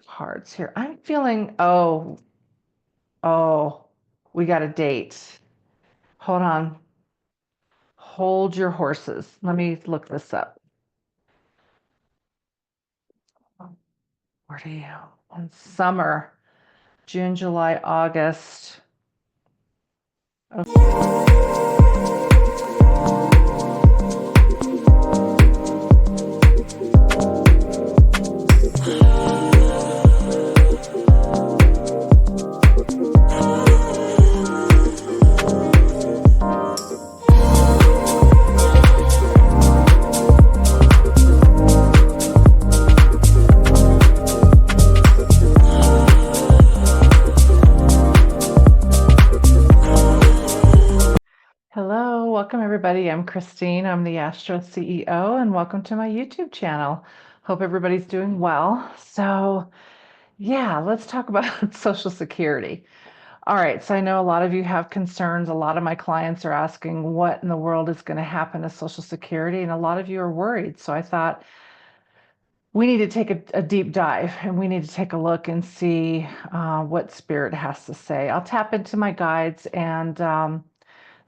Cards here. I'm feeling, we got a date. Hold on. Hold your horses. Let me look this up. Where do you? On summer, June, July, August. Okay. Hello, welcome everybody. I'm Christine. I'm the Astro CEO, and welcome to my YouTube channel. Hope everybody's doing well. So, yeah, let's talk about Social Security. All right, so I know a lot of you have concerns. A lot of my clients are asking what in the world is going to happen to Social Security, and a lot of you are worried. So I thought we need to take a deep dive and we need to take a look and see what Spirit has to say. I'll tap into my guides and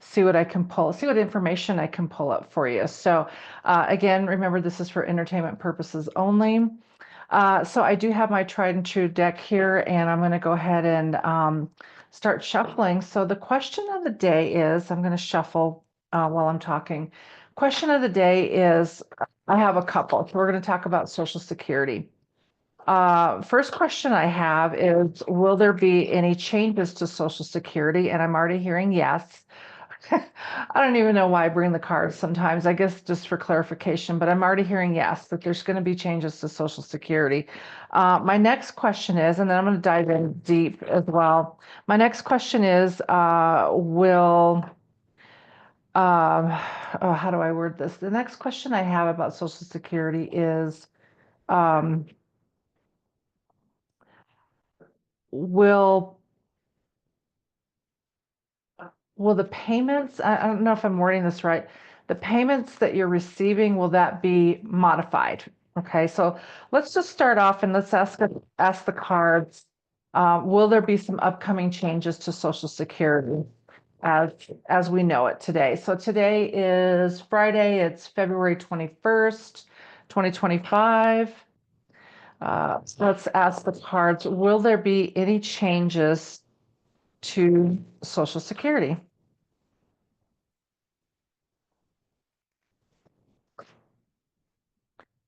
see what I can pull, see what information I can pull up for you. So again, remember this is for entertainment purposes only. So I do have my tried and true deck here, and I'm going to go ahead and start shuffling. So the question of the day is, I'm going to shuffle while I'm talking. Question of the day is, I have a couple. So we're going to talk about Social Security. First question I have is, will there be any changes to Social Security? And I'm already hearing yes. I don't even know why I bring the cards sometimes. I guess just for clarification, but I'm already hearing yes, that there's going to be changes to Social Security. My next question is, and then I'm going to dive in deep as well. My next question is, how do I word this? The next question I have about Social Security is, um, will Will the payments, I don't know if I'm wording this right, the payments that you're receiving, will that be modified? Okay, so let's just start off and let's ask the cards, will there be some upcoming changes to Social Security as as we know it today? So today is Friday, it's February 21st, 2025. So let's ask the cards, will there be any changes to Social Security?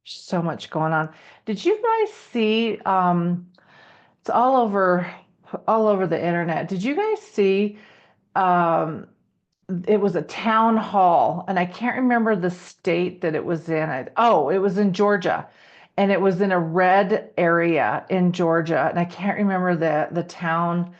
So much going on. Did you guys see, it's all over the internet. Did you guys see, um, it was a town hall, and I can't remember the state that it was in. Oh, it was in Georgia, and it was in a red area in Georgia, and I can't remember the town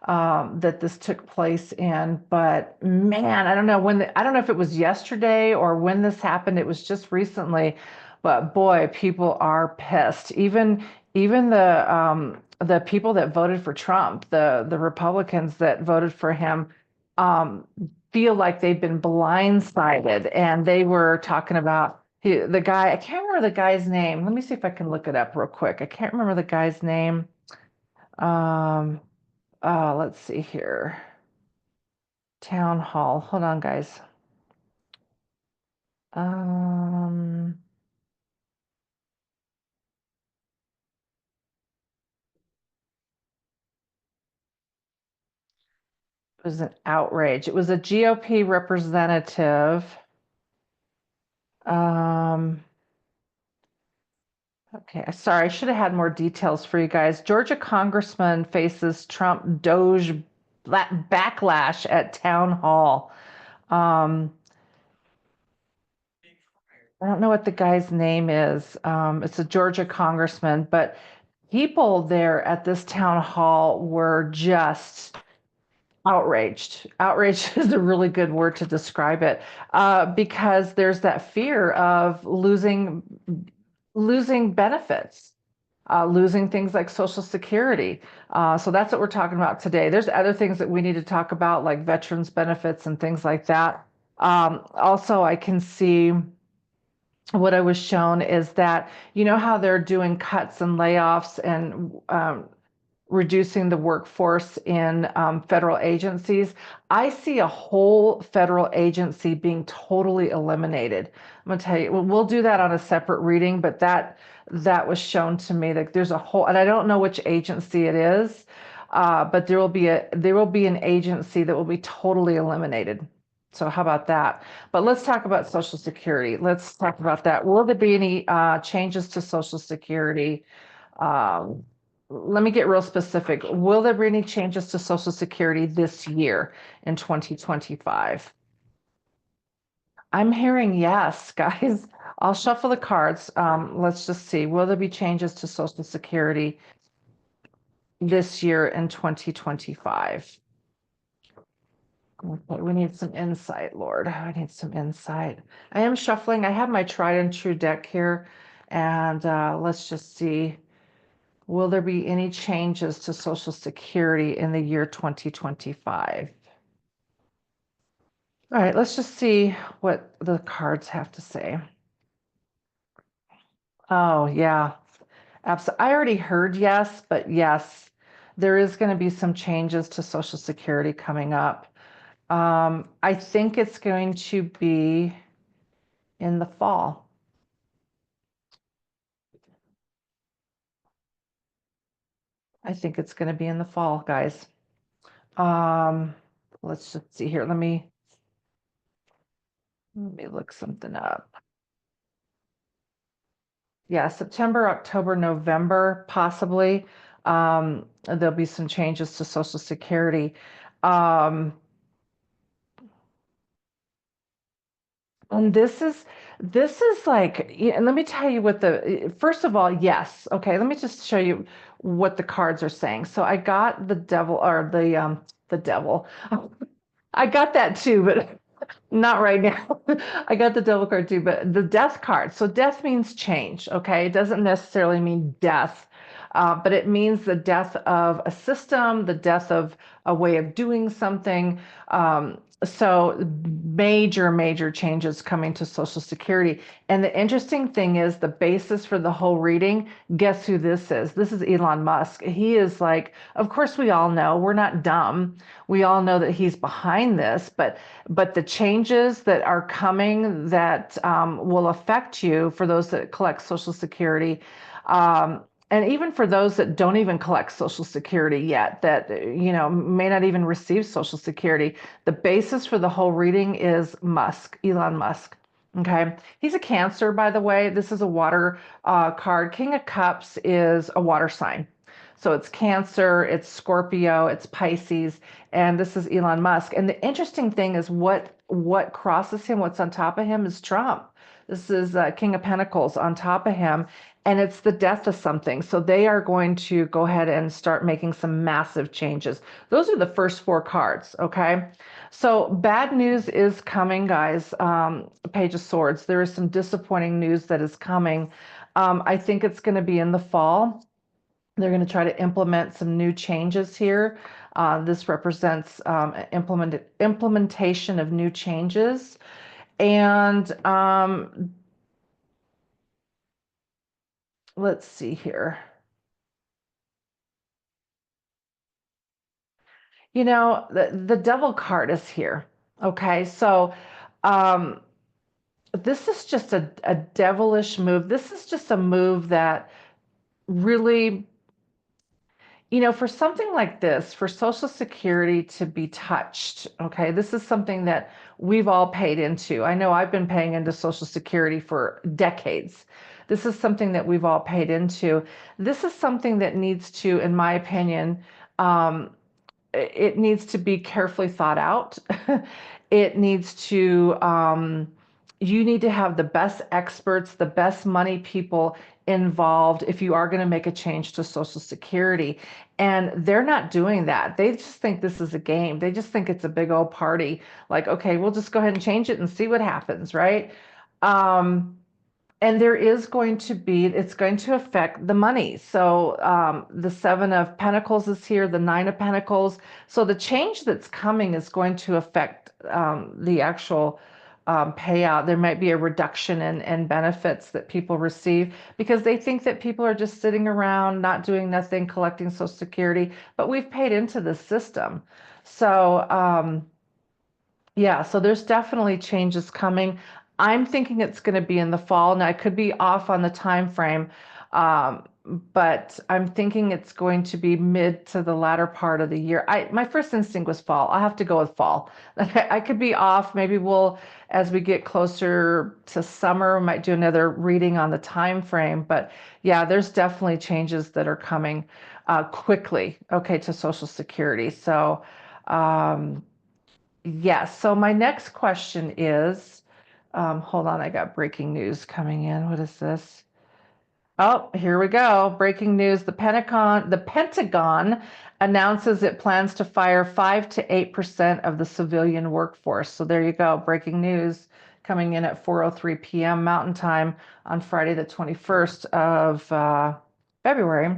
that this took place in. But man, I don't know I don't know if it was yesterday or when this happened. It was just recently, but boy, people are pissed. Even the people that voted for Trump, the Republicans that voted for him. Um, feel like they've been blindsided, and they were talking about the guy. I can't remember the guy's name. Let me see if I can look it up real quick. I can't remember the guy's name. Um, let's see here. Town hall. Hold on, guys. Um, it was an outrage. It was a GOP representative. Um, Okay, sorry, I should have had more details for you guys. Georgia congressman faces Trump Doge backlash at town hall. Um, I don't know what the guy's name is. It's a Georgia congressman, but people there at this town hall were just outraged. Outraged is a really good word to describe it, because there's that fear of losing benefits, losing things like Social Security. So that's what we're talking about today. There's other things that we need to talk about, like veterans benefits and things like that. Also, I can see what I was shown is that, you know how they're doing cuts and layoffs and reducing the workforce in federal agencies. I see a whole federal agency being totally eliminated. I'm going to tell you, we'll do that on a separate reading, but that was shown to me that there's a whole, and I don't know which agency it is, but there will be an agency that will be totally eliminated. So how about that? But let's talk about Social Security. Let's talk about that. Will there be any changes to Social Security? Um, Let me get real specific. Will there be any changes to Social Security this year in 2025? I'm hearing yes, guys. I'll shuffle the cards. Let's just see. Will there be changes to Social Security this year in 2025? Okay, we need some insight, Lord. I need some insight. I am shuffling. I have my tried and true deck here, and let's just see. Will there be any changes to Social Security in the year 2025? All right, let's just see what the cards have to say. Oh, yeah, absolutely. I already heard yes, but yes, there is going to be some changes to Social Security coming up. I think it's going to be in the fall. I think it's going to be in the fall, guys. Um, let's just see here. Let me look something up. Yeah, September, October, November, possibly. There'll be some changes to Social Security. Um, and this is like, and let me tell you what first of all, yes. Okay, let me just show you what the cards are saying. So I got the devil or the devil. I got that too, but not right now. I got the devil card too, but the death card. So death means change, okay? It doesn't necessarily mean death, but it means the death of a system, the death of a way of doing something. So major, major changes coming to Social Security. And the interesting thing is the basis for the whole reading, guess who this is? This is Elon Musk. He is like, of course we all know, we're not dumb. We all know that he's behind this, but the changes that are coming that will affect you for those that collect Social Security, and even for those that don't even collect Social Security yet, that may not even receive Social Security, the basis for the whole reading is Musk, Elon Musk. Okay, he's a Cancer, by the way. This is a water card. King of Cups is a water sign. So it's Cancer, it's Scorpio, it's Pisces, and this is Elon Musk. And the interesting thing is what crosses him, what's on top of him is Trump. This is King of Pentacles on top of him, and it's the death of something. So they are going to go ahead and start making some massive changes. Those are the first four cards, okay? So bad news is coming, guys. Page of Swords. There is some disappointing news that is coming. I think it's going to be in the fall. They're going to try to implement some new changes here. This represents implementation of new changes. And let's see here. The devil card is here. Okay, so um, this is just a devilish move. This is just a move that really, for something like this, for Social Security to be touched, okay, this is something that we've all paid into. I know I've been paying into Social Security for decades. This is something that we've all paid into. This is something that needs to, in my opinion, um, it needs to be carefully thought out. It needs to, you need to have the best experts, the best money people involved if you are going to make a change to Social Security. And they're not doing that. They just think this is a game. They just think it's a big old party. Like, okay, we'll just go ahead and change it and see what happens, right? And there is going to be, it's going to affect the money. So the Seven of Pentacles is here, the Nine of Pentacles. So the change that's coming is going to affect the actual payout. There might be a reduction in benefits that people receive because they think that people are just sitting around, not doing nothing, collecting Social Security, but we've paid into the system. So, yeah, so there's definitely changes coming. I'm thinking it's going to be in the fall. Now, I could be off on the time frame, um, but I'm thinking it's going to be mid to the latter part of the year. My first instinct was fall. I have to go with fall. I could be off. Maybe we'll, as we get closer to summer, we might do another reading on the time frame. But yeah, there's definitely changes that are coming quickly, okay, to Social Security. So. Um, Yes. So my next question is, hold on, I got breaking news coming in. What is this? Oh, here we go. Breaking news. The Pentagon announces it plans to fire 5 to 8% of the civilian workforce. So there you go. Breaking news coming in at 4:03 p.m. Mountain Time on Friday, the 21st of February.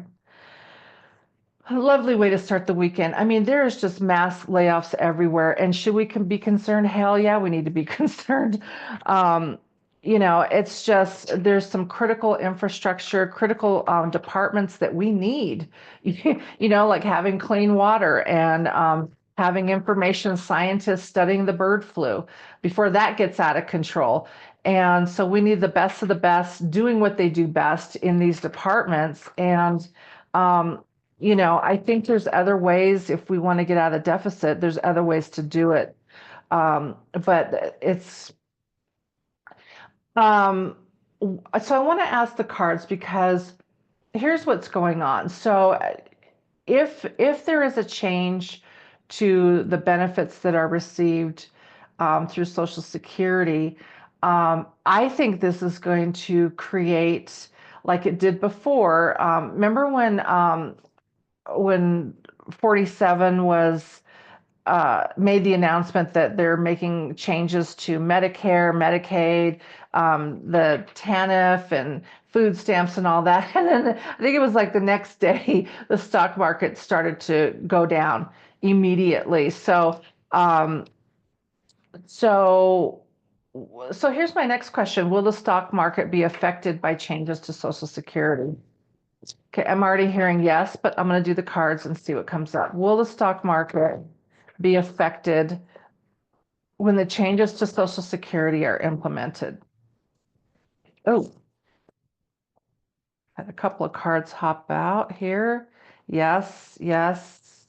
A lovely way to start the weekend. I mean, there is just mass layoffs everywhere. And should we be concerned? Hell yeah, we need to be concerned. Um, it's just there's some critical infrastructure, critical departments that we need, like having clean water and having information scientists studying the bird flu before that gets out of control. And so we need the best of the best doing what they do best in these departments. And um, I think there's other ways if we want to get out of deficit, there's other ways to do it. But it's um, so I want to ask the cards because here's what's going on. So if there is a change to the benefits that are received through Social Security, I think this is going to create like it did before. Remember when 47 was made the announcement that they're making changes to Medicare, Medicaid, the TANF, and food stamps and all that. And then I think it was like the next day, the stock market started to go down immediately. Um, so, so here's my next question. Will the stock market be affected by changes to Social Security? Okay, I'm already hearing yes, but I'm going to do the cards and see what comes up. Will the stock market be affected when the changes to Social Security are implemented? Oh, had a couple of cards hop out here. Yes, yes,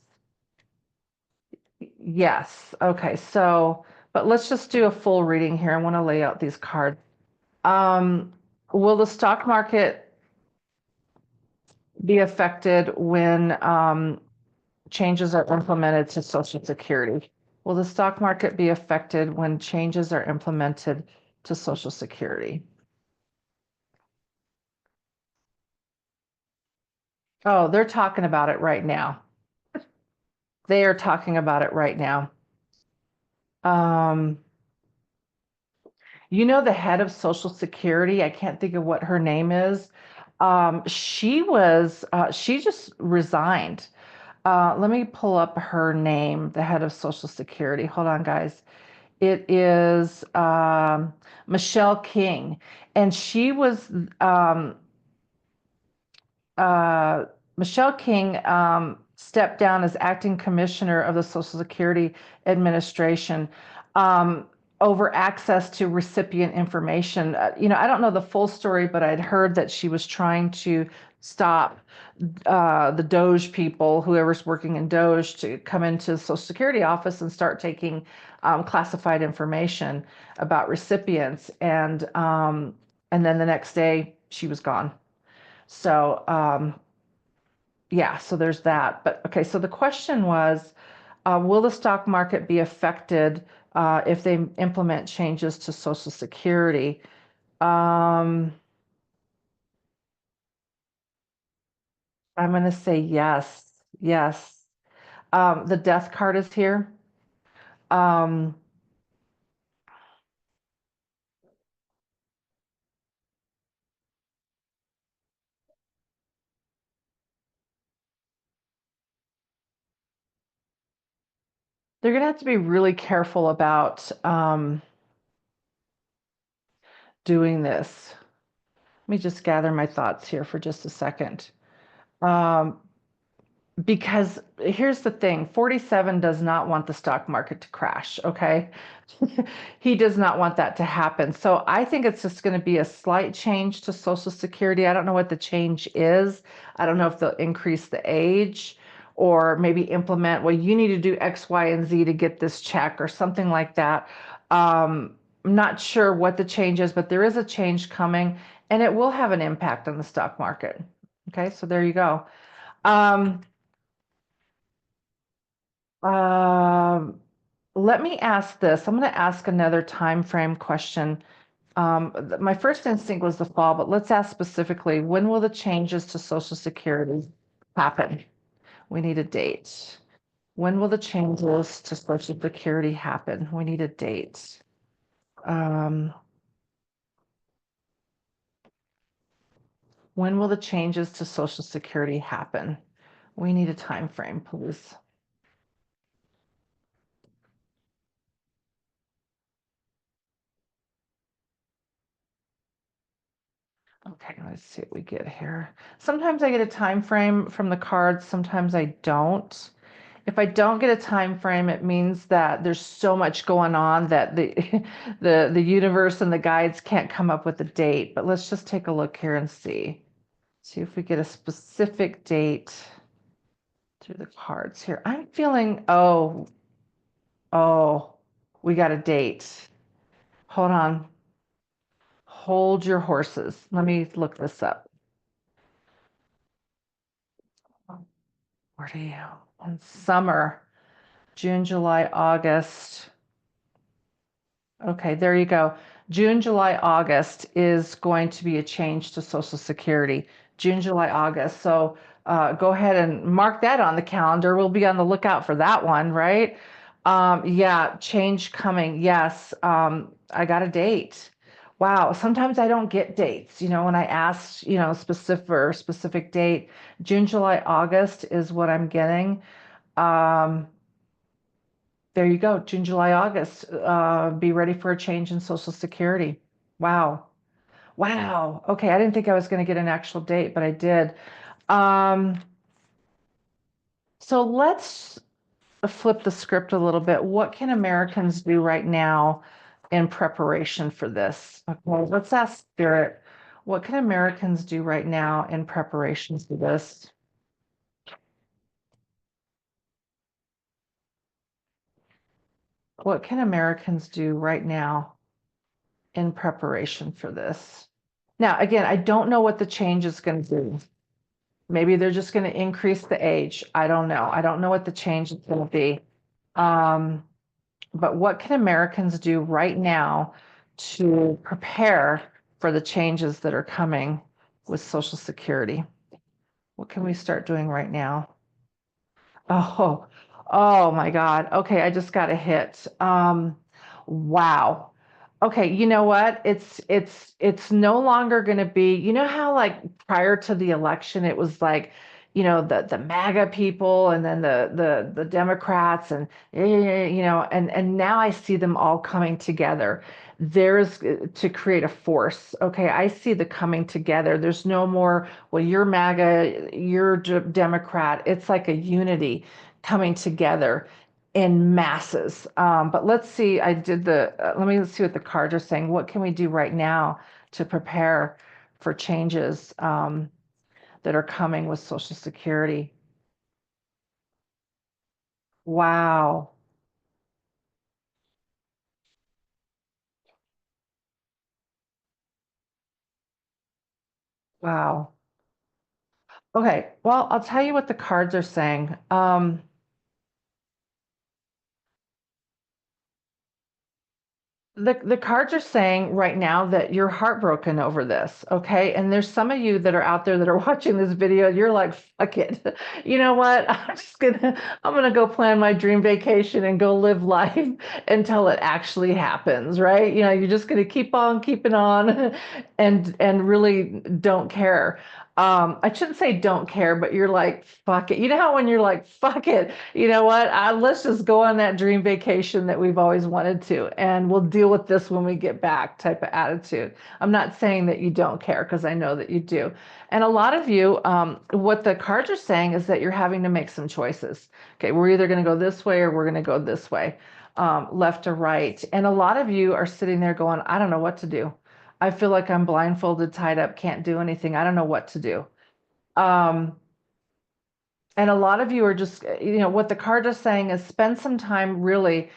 yes. Okay, so, but let's just do a full reading here. I want to lay out these cards. Um, will the stock market be affected when changes are implemented to Social Security? Will the stock market be affected when changes are implemented to Social Security? Oh, they're talking about it right now. They are talking about it right now. Um, the head of Social Security, I can't think of what her name is. She just resigned. Let me pull up her name, the head of Social Security. Hold on, guys. It is Michelle King. And she was um, uh, Michelle King stepped down as acting commissioner of the Social Security Administration um, over access to recipient information. I don't know the full story, but I'd heard that she was trying to stop the Doge people, whoever's working in Doge, to come into the Social Security office and start taking classified information about recipients. And then the next day, she was gone. So, yeah, so there's that. But okay, so the question was, will the stock market be affected if they implement changes to Social Security? Um, I'm going to say yes, yes. The death card is here. Um, they're going to have to be really careful about doing this? Let me just gather my thoughts here for just a second. Um, because here's the thing, 47 does not want the stock market to crash, okay? He does not want that to happen. So I think it's just going to be a slight change to Social Security. I don't know what the change is. I don't know if they'll increase the age or maybe implement, well, you need to do X, Y, and Z to get this check or something like that. I'm not sure what the change is, but there is a change coming and it will have an impact on the stock market. Okay, so there you go. Um, Um, Let me ask this. I'm going to ask another time frame question. My first instinct was the fall, but let's ask specifically, when will the changes to Social Security happen? We need a date. When will the changes to Social Security happen? We need a date. Um, when will the changes to Social Security happen? We need a time frame, please. Okay, let's see what we get here. Sometimes I get a time frame from the cards, sometimes I don't. If I don't get a time frame, it means that there's so much going on that the the universe and the guides can't come up with a date. But let's just take a look here and see. See if we get a specific date through the cards here. I'm feeling, oh, we got a date. Hold on. Hold your horses. Let me look this up. Where do you? In summer, June, July, August. Okay, there you go. June, July, August is going to be a change to Social Security. June, July, August. So go ahead and mark that on the calendar. We'll be on the lookout for that one, right? Yeah, change coming. Yes, I got a date. Wow, sometimes I don't get dates. When I ask, specific date, June, July, August is what I'm getting. Um, there you go, June, July, August. Be ready for a change in Social Security. Wow. Wow. Okay, I didn't think I was going to get an actual date, but I did. Um, so let's flip the script a little bit. What can Americans do right now in preparation for this? Okay, let's ask Spirit, what can Americans do right now in preparation for this? What can Americans do right now in preparation for this? Now, again, I don't know what the change is going to be. Maybe they're just going to increase the age. I don't know. I don't know what the change is going to be. Um, but what can Americans do right now to prepare for the changes that are coming with Social Security? What can we start doing right now? Oh, oh my God. Okay, I just got a hit. Wow. Okay, you know what? It's no longer going to be, how like prior to the election it was like, the MAGA people and then the Democrats and and now I see them all coming together. There's to create a force. Okay, I see the coming together. There's no more, well, you're MAGA, you're Democrat. It's like a unity coming together in masses. But let's see, let me see what the cards are saying. What can we do right now to prepare for changes that are coming with Social Security? Wow. Wow. Okay. Well, I'll tell you what the cards are saying. The cards are saying right now that you're heartbroken over this, okay? And there's some of you that are out there that are watching this video, you're like, fuck it. You know what? I'm gonna go plan my dream vacation and go live life until it actually happens, right? You're just gonna keep on keeping on and really don't care. I shouldn't say don't care, but you're like, fuck it. You know how when you're like, fuck it, you know what? Let's just go on that dream vacation that we've always wanted to, and we'll deal with this when we get back type of attitude. I'm not saying that you don't care because I know that you do. And a lot of you, what the cards are saying is that you're having to make some choices. Okay, we're either going to go this way or we're going to go this way, left or right. And a lot of you are sitting there going, I don't know what to do. I feel like I'm blindfolded, tied up, can't do anything. I don't know what to do. Um, and a lot of you are just, what the card is saying is spend some time really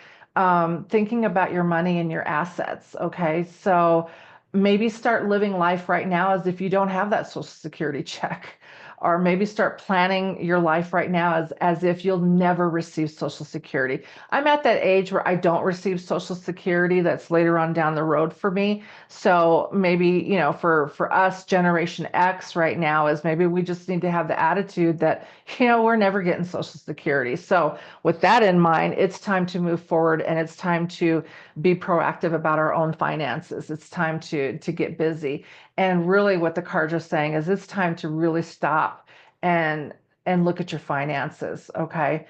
thinking about your money and your assets. Okay. So maybe start living life right now as if you don't have that Social Security check. Or maybe start planning your life right now as if you'll never receive Social Security. I'm at that age where I don't receive Social Security. That's later on down the road for me. So maybe, for us, Generation X right now is maybe we just need to have the attitude that, we're never getting Social Security. So with that in mind, it's time to move forward and it's time to be proactive about our own finances. It's time to get busy. And really what the cards are saying is it's time to really stop and look at your finances, okay?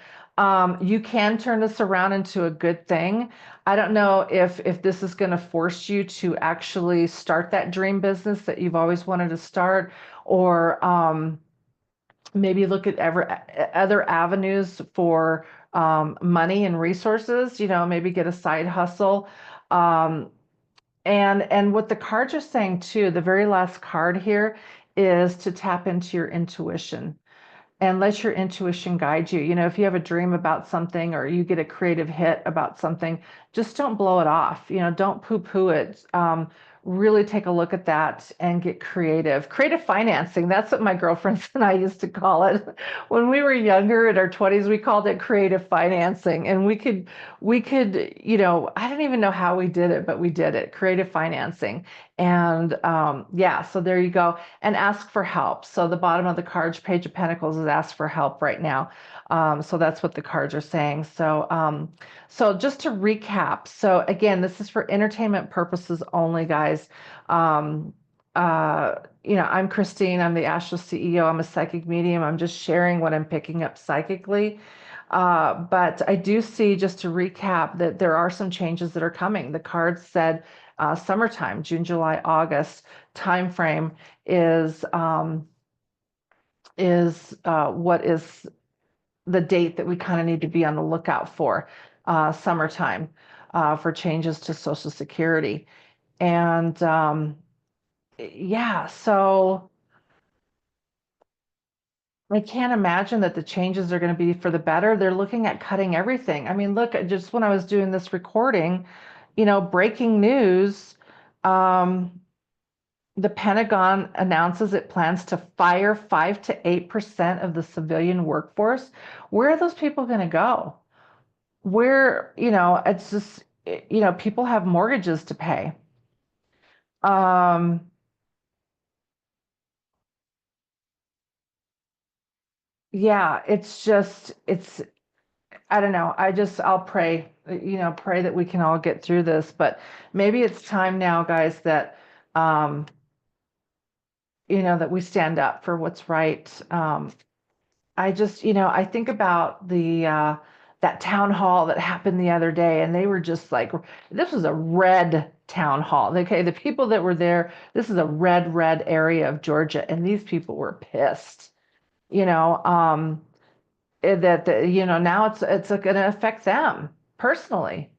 You can turn this around into a good thing. I don't know if this is going to force you to actually start that dream business that you've always wanted to start, or maybe look at other avenues for money and resources. Maybe get a side hustle. Um, and what the cards are saying too, the very last card here is to tap into your intuition and let your intuition guide you. If you have a dream about something or you get a creative hit about something, just don't blow it off. Don't poo-poo it. Really take a look at that and get creative. Creative financing, that's what my girlfriends and I used to call it. When we were younger in our 20s, we called it creative financing. And we could, I don't even know how we did it, but we did it, creative financing. And yeah, so there you go. And ask for help. So the bottom of the cards, Page of Pentacles, is ask for help right now. So that's what the cards are saying. So just to recap, so again, this is for entertainment purposes only, guys. Um, I'm Christine. I'm the Astral CEO. I'm a psychic medium. I'm just sharing what I'm picking up psychically. But I do see, just to recap, that there are some changes that are coming. The cards said summertime, June, July, August time frame is what is the date that we kind of need to be on the lookout for, summertime, for changes to Social Security. And yeah, so I can't imagine that the changes are going to be for the better. They're looking at cutting everything. I mean, look, just when I was doing this recording, breaking news, um, the Pentagon announces it plans to fire 5 to 8% of the civilian workforce. Where are those people going to go? It's just, people have mortgages to pay. Um, yeah, I don't know. I'll pray, pray that we can all get through this, but maybe it's time now, guys, that, um, that we stand up for what's right. I think about that town hall that happened the other day, and they were just like, this was a red town hall. Okay, the people that were there, this is a red area of Georgia, and these people were pissed. You know, now it's going to affect them personally.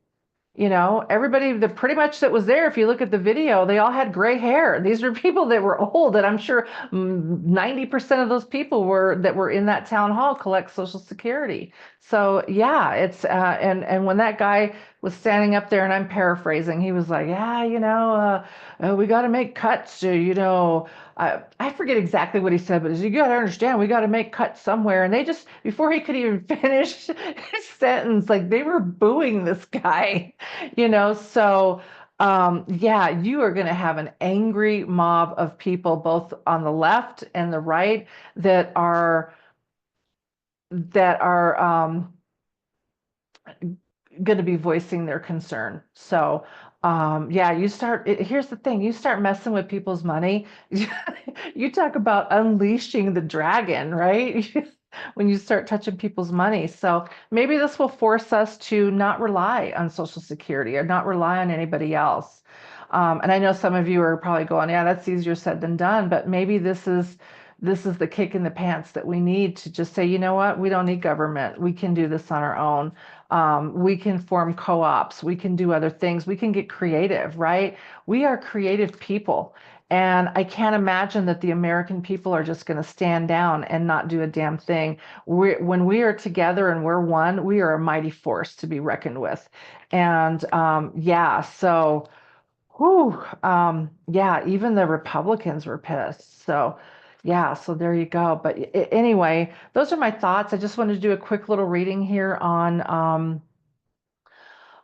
Everybody that pretty much that was there, if you look at the video, they all had gray hair. These were people that were old, and I'm sure 90% of those people that were in that town hall collect Social Security. So yeah, it's and when that guy was standing up there, and I'm paraphrasing, he was like, yeah, we got to make cuts to, I forget exactly what he said, but you got to understand, we got to make cuts somewhere. And they just, before he could even finish his sentence, like they were booing this guy. So yeah, you are going to have an angry mob of people, both on the left and the right, that are going to be voicing their concern. So, yeah, here's the thing, you start messing with people's money. You talk about unleashing the dragon, right? When you start touching people's money. So maybe this will force us to not rely on Social Security or not rely on anybody else. And I know some of you are probably going, yeah, that's easier said than done, but maybe this is the kick in the pants that we need to just say, you know what, we don't need government. We can do this on our own. We can form co-ops. We can do other things. We can get creative, right? We are creative people. And I can't imagine that the American people are just going to stand down and not do a damn thing. When we are together and we're one, we are a mighty force to be reckoned with. And yeah, so yeah, even the Republicans were pissed. So, yeah, so there you go. But anyway, those are my thoughts. I just wanted to do a quick little reading here am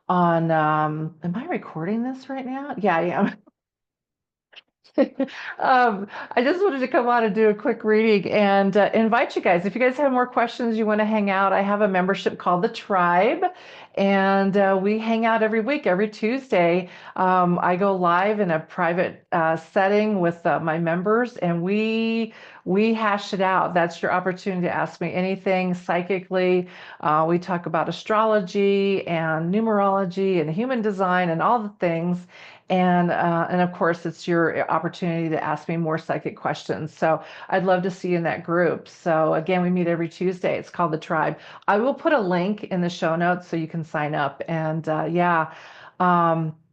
I recording this right now? Yeah, I am. I just wanted to come on and do a quick reading and invite you guys. If you guys have more questions, you want to hang out, I have a membership called The Tribe, and we hang out every week, every Tuesday. I go live in a private setting with my members, and we hash it out. That's your opportunity to ask me anything psychically. We talk about astrology and numerology and human design and all the things. And of course, it's your opportunity to ask me more psychic questions. So I'd love to see you in that group. So again, we meet every Tuesday. It's called The Tribe. I will put a link in the show notes so you can sign up. And yeah,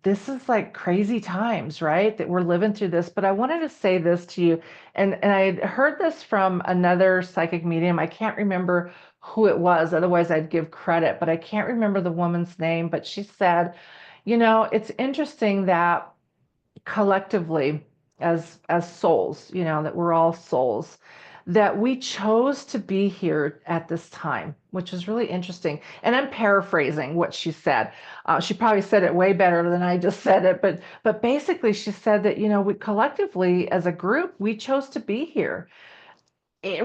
this is like crazy times, right? That we're living through this. But I wanted to say this to you, and I heard this from another psychic medium. I can't remember who it was. Otherwise, I'd give credit, but I can't remember the woman's name. But she said, it's interesting that collectively, as souls, that we're all souls, that we chose to be here at this time, which is really interesting. And I'm paraphrasing what she said. She probably said it way better than I just said it, but basically she said that we collectively as a group we chose to be here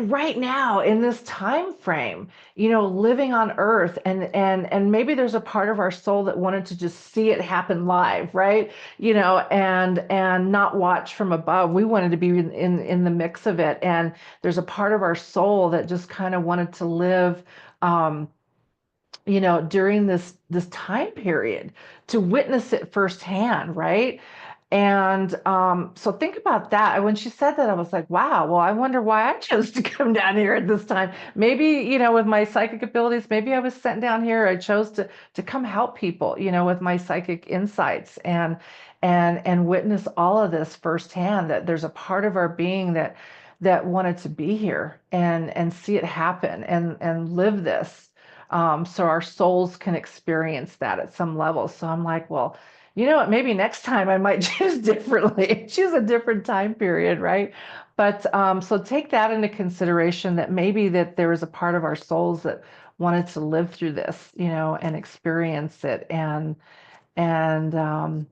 right now in this time frame, living on earth, and maybe there's a part of our soul that wanted to just see it happen live, right? And not watch from above. We wanted to be in the mix of it, and there's a part of our soul that just kind of wanted to live um during this time period, to witness it firsthand, right? And so think about that. When she said that, I was like, wow, well, I wonder why I chose to come down here at this time. Maybe, with my psychic abilities, maybe I was sent down here. I chose to come help people, with my psychic insights and witness all of this firsthand, that there's a part of our being that wanted to be here and see it happen and live this. So our souls can experience that at some level. So I'm like, well, you know what, maybe next time I might choose differently, choose a different time period, right? But so take that into consideration, that maybe that there is a part of our souls that wanted to live through this, and experience it and um,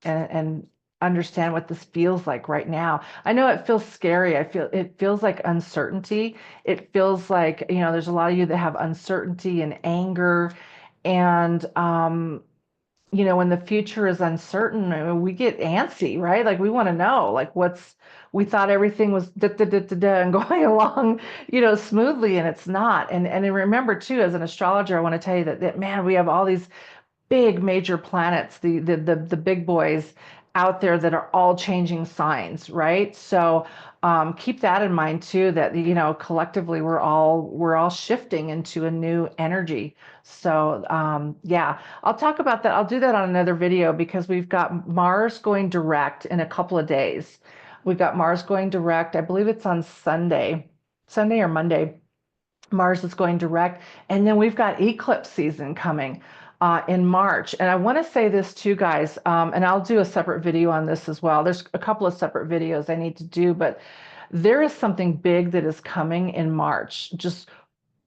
and understand what this feels like right now. I know it feels scary. It feels like uncertainty. It feels like, there's a lot of you that have uncertainty and anger, and when the future is uncertain, we get antsy, right? Like we want to know, like we thought everything was da, da, da, da, da, and going along, smoothly, and it's not. And remember too, as an astrologer, I want to tell you that man, we have all these big major planets, the big boys out there that are all changing signs, right? So keep that in mind too, that collectively we're all shifting into a new energy. So yeah, I'll talk about that. I'll do that on another video, because we've got Mars going direct in a couple of days. We've got Mars going direct. I believe it's on Sunday or Monday. Mars is going direct. And then we've got eclipse season coming in March. And I want to say this too, guys, and I'll do a separate video on this as well. There's a couple of separate videos I need to do, but there is something big that is coming in March.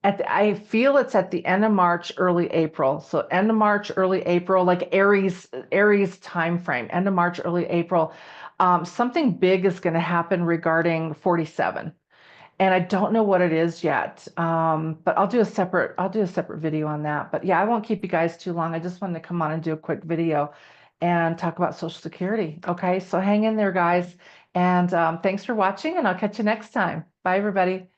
I feel it's at the end of March, early April. So end of March, early April, like Aries time frame, end of March, early April. Something big is going to happen regarding 47. and I don't know what it is yet. But I'll do a separate video on that. But yeah, I won't keep you guys too long. I just wanted to come on and do a quick video and talk about Social Security. Okay, so hang in there, guys. And thanks for watching, and I'll catch you next time. Bye, everybody.